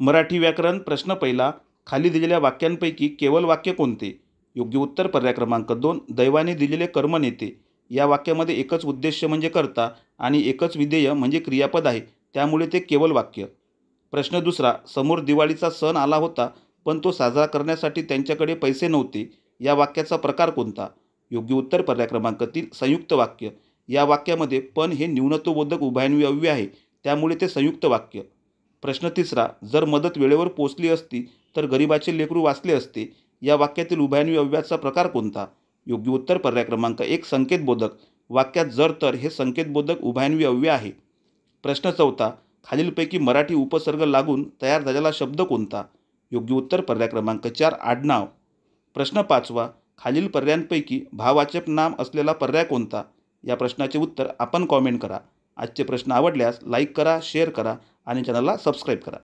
मराठी व्याकरण प्रश्न पहिला. खाली दिलेल्या वाक्यांपैकी केवळ वाक्य कोणते? योग्य उत्तर पर्याय क्रमांक 2. दैवाने दिलेले कर्म नेते. या वाक्यामध्ये एकच उद्देश म्हणजे कर्ता आणि एकच विधेय म्हणजे क्रियापद आहे, त्यामुळे ते केवळ वाक्य. प्रश्न दुसरा. समोर दिवाळीचा सण आला होता, पण तो साजरा करण्यासाठी त्यांच्याकडे पैसे नव्हते. या वाक्याचा प्रकार कोणता? योग्य उत्तर पर्याय क्रमांक 3. संयुक्त वाक्य. या वाक्यामध्ये पण हे न्यूनत्वबोधक उभयन्वी अव्यय आहे, त्यामुळे ते संयुक्त वाक्य. प्रश्न तिसरा. जर मदत वेळेवर पोचली असती तर गरिबाचे लेकरू वाचले असते. या वाक्यातील उभयन्वी अव्ययाचा प्रकार कोणता? योग्य उत्तर पर्याय क्रमांक 1. संकेतबोधक. वाक्यात जर तर हे संकेतबोधक उभयन्वी अव्यय आहे. प्रश्न चौथा. खालीलपैकी मराठी उपसर्ग लागून तयार झालेला शब्द कोणता? योग्य उत्तर पर्याय क्रमांक 4. आडनाव. प्रश्न पाचवा. खालील पर्यायांपैकी भाववाचक नाम असलेला पर्याय कोणता? या प्रश्नाचे उत्तर आपण कॉमेंट करा. आजचे प्रश्न आवडल्यास लाईक करा, शेअर करा आणि चॅनलला सबस्क्राईब करा.